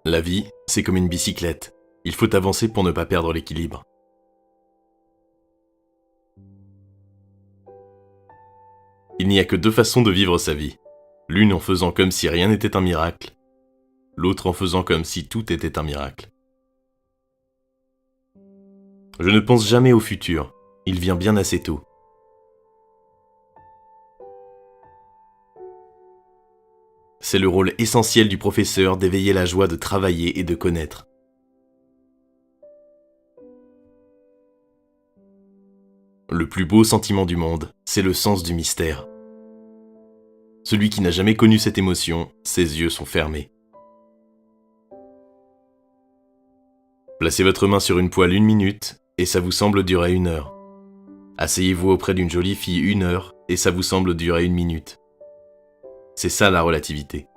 La vie, c'est comme une bicyclette. Il faut avancer pour ne pas perdre l'équilibre. Il n'y a que deux façons de vivre sa vie. L'une en faisant comme si rien n'était un miracle, l'autre en faisant comme si tout était un miracle. Je ne pense jamais au futur, il vient bien assez tôt. C'est le rôle essentiel du professeur d'éveiller la joie de travailler et de connaître. Le plus beau sentiment du monde, c'est le sens du mystère. Celui qui n'a jamais connu cette émotion, ses yeux sont fermés. Placez votre main sur une poêle 1 minute et ça vous semble durer 1 heure. Asseyez-vous auprès d'une jolie fille 1 heure et ça vous semble durer 1 minute. C'est ça la relativité.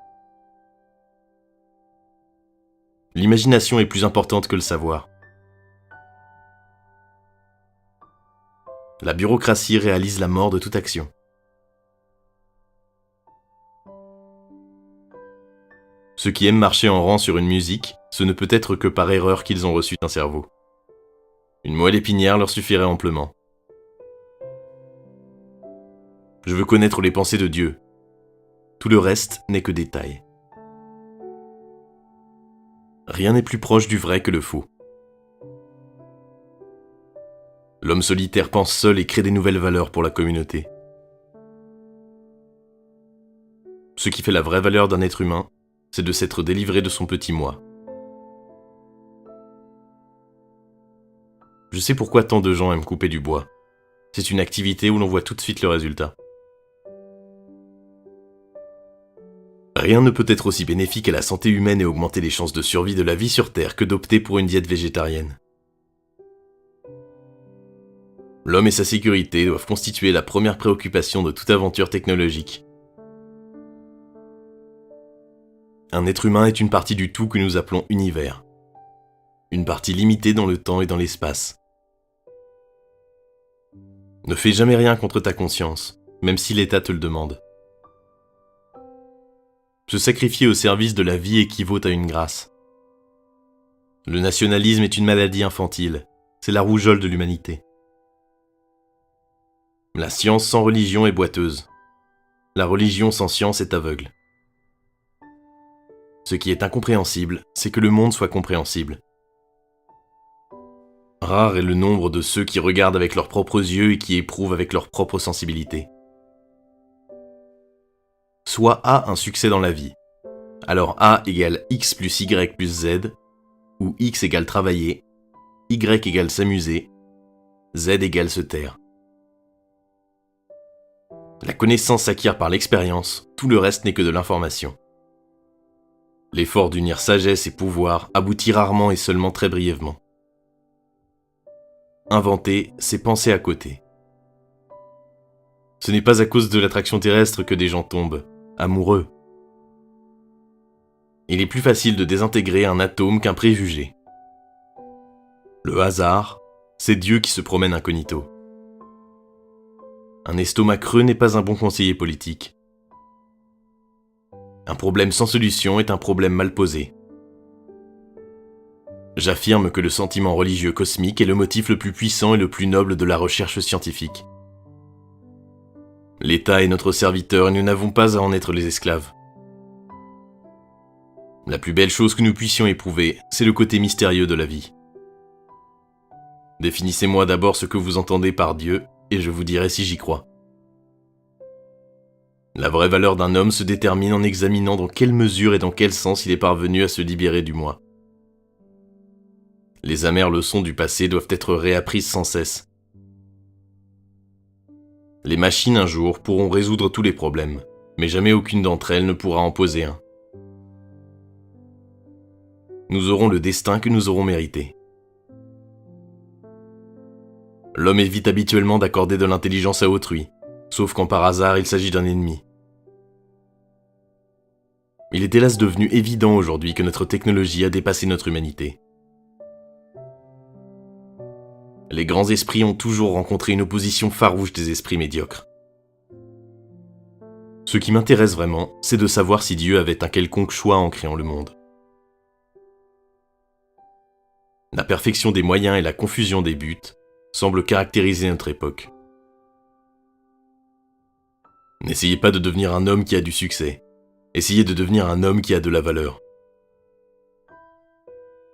L'imagination est plus importante que le savoir. La bureaucratie réalise la mort de toute action. Ceux qui aiment marcher en rang sur une musique, ce ne peut être que par erreur qu'ils ont reçu un cerveau. Une moelle épinière leur suffirait amplement. Je veux connaître les pensées de Dieu. Tout le reste n'est que détail. Rien n'est plus proche du vrai que le faux. L'homme solitaire pense seul et crée des nouvelles valeurs pour la communauté. Ce qui fait la vraie valeur d'un être humain, c'est de s'être délivré de son petit moi. Je sais pourquoi tant de gens aiment couper du bois. C'est une activité où l'on voit tout de suite le résultat. Rien ne peut être aussi bénéfique à la santé humaine et augmenter les chances de survie de la vie sur Terre que d'opter pour une diète végétarienne. L'homme et sa sécurité doivent constituer la première préoccupation de toute aventure technologique. Un être humain est une partie du tout que nous appelons univers. Une partie limitée dans le temps et dans l'espace. Ne fais jamais rien contre ta conscience, même si l'État te le demande. Se sacrifier au service de la vie équivaut à une grâce. Le nationalisme est une maladie infantile, c'est la rougeole de l'humanité. La science sans religion est boiteuse. La religion sans science est aveugle. Ce qui est incompréhensible, c'est que le monde soit compréhensible. Rare est le nombre de ceux qui regardent avec leurs propres yeux et qui éprouvent avec leur propre sensibilité. Soit A un succès dans la vie, alors A égale X plus Y plus Z, ou X égale travailler, Y égale s'amuser, Z égale se taire. La connaissance s'acquiert par l'expérience, tout le reste n'est que de l'information. L'effort d'unir sagesse et pouvoir aboutit rarement et seulement très brièvement. Inventer, c'est penser à côté. Ce n'est pas à cause de l'attraction terrestre que des gens tombent amoureux. Il est plus facile de désintégrer un atome qu'un préjugé. Le hasard, c'est Dieu qui se promène incognito. Un estomac creux n'est pas un bon conseiller politique. Un problème sans solution est un problème mal posé. J'affirme que le sentiment religieux cosmique est le motif le plus puissant et le plus noble de la recherche scientifique. L'État est notre serviteur et nous n'avons pas à en être les esclaves. La plus belle chose que nous puissions éprouver, c'est le côté mystérieux de la vie. Définissez-moi d'abord ce que vous entendez par Dieu, et je vous dirai si j'y crois. La vraie valeur d'un homme se détermine en examinant dans quelle mesure et dans quel sens il est parvenu à se libérer du moi. Les amères leçons du passé doivent être réapprises sans cesse. Les machines un jour pourront résoudre tous les problèmes, mais jamais aucune d'entre elles ne pourra en poser un. Nous aurons le destin que nous aurons mérité. L'homme évite habituellement d'accorder de l'intelligence à autrui, sauf quand par hasard il s'agit d'un ennemi. Il est hélas devenu évident aujourd'hui que notre technologie a dépassé notre humanité. Les grands esprits ont toujours rencontré une opposition farouche des esprits médiocres. Ce qui m'intéresse vraiment, c'est de savoir si Dieu avait un quelconque choix en créant le monde. La perfection des moyens et la confusion des buts semblent caractériser notre époque. N'essayez pas de devenir un homme qui a du succès. Essayez de devenir un homme qui a de la valeur.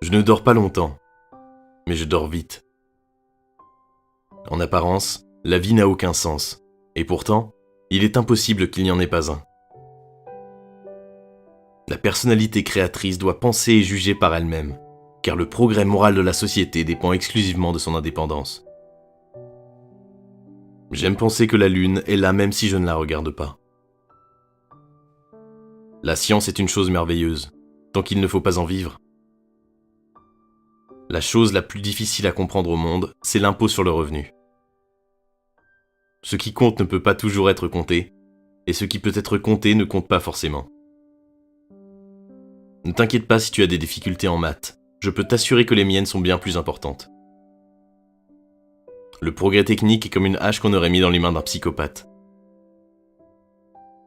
Je ne dors pas longtemps, mais je dors vite. En apparence, la vie n'a aucun sens, et pourtant, il est impossible qu'il n'y en ait pas un. La personnalité créatrice doit penser et juger par elle-même, car le progrès moral de la société dépend exclusivement de son indépendance. J'aime penser que la lune est là même si je ne la regarde pas. La science est une chose merveilleuse, tant qu'il ne faut pas en vivre. La chose la plus difficile à comprendre au monde, c'est l'impôt sur le revenu. Ce qui compte ne peut pas toujours être compté, et ce qui peut être compté ne compte pas forcément. Ne t'inquiète pas si tu as des difficultés en maths, je peux t'assurer que les miennes sont bien plus importantes. Le progrès technique est comme une hache qu'on aurait mis dans les mains d'un psychopathe.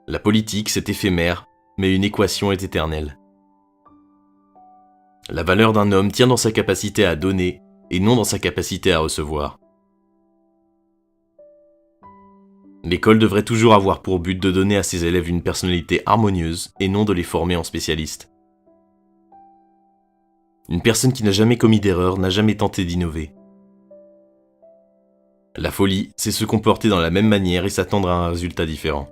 La politique, c'est éphémère, mais une équation est éternelle. La valeur d'un homme tient dans sa capacité à donner et non dans sa capacité à recevoir. L'école devrait toujours avoir pour but de donner à ses élèves une personnalité harmonieuse et non de les former en spécialistes. Une personne qui n'a jamais commis d'erreur n'a jamais tenté d'innover. La folie, c'est se comporter dans la même manière et s'attendre à un résultat différent.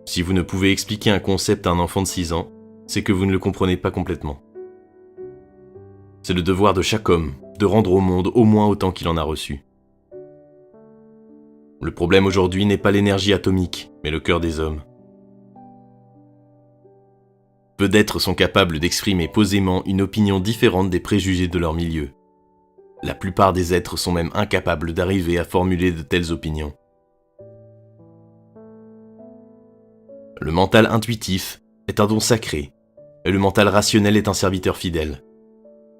Si vous ne pouvez expliquer un concept à un enfant de 6 ans, c'est que vous ne le comprenez pas complètement. C'est le devoir de chaque homme de rendre au monde au moins autant qu'il en a reçu. Le problème aujourd'hui n'est pas l'énergie atomique, mais le cœur des hommes. Peu d'êtres sont capables d'exprimer posément une opinion différente des préjugés de leur milieu. La plupart des êtres sont même incapables d'arriver à formuler de telles opinions. Le mental intuitif est un don sacré, et le mental rationnel est un serviteur fidèle.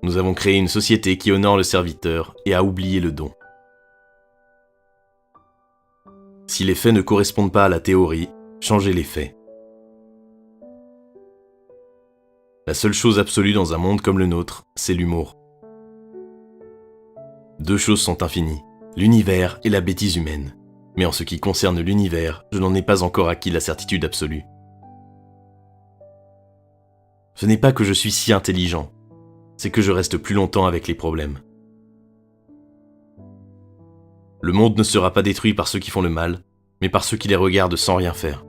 Nous avons créé une société qui honore le serviteur et a oublié le don. Si les faits ne correspondent pas à la théorie, changez les faits. La seule chose absolue dans un monde comme le nôtre, c'est l'humour. Deux choses sont infinies, l'univers et la bêtise humaine. Mais en ce qui concerne l'univers, je n'en ai pas encore acquis la certitude absolue. Ce n'est pas que je suis si intelligent, c'est que je reste plus longtemps avec les problèmes. Le monde ne sera pas détruit par ceux qui font le mal, mais par ceux qui les regardent sans rien faire.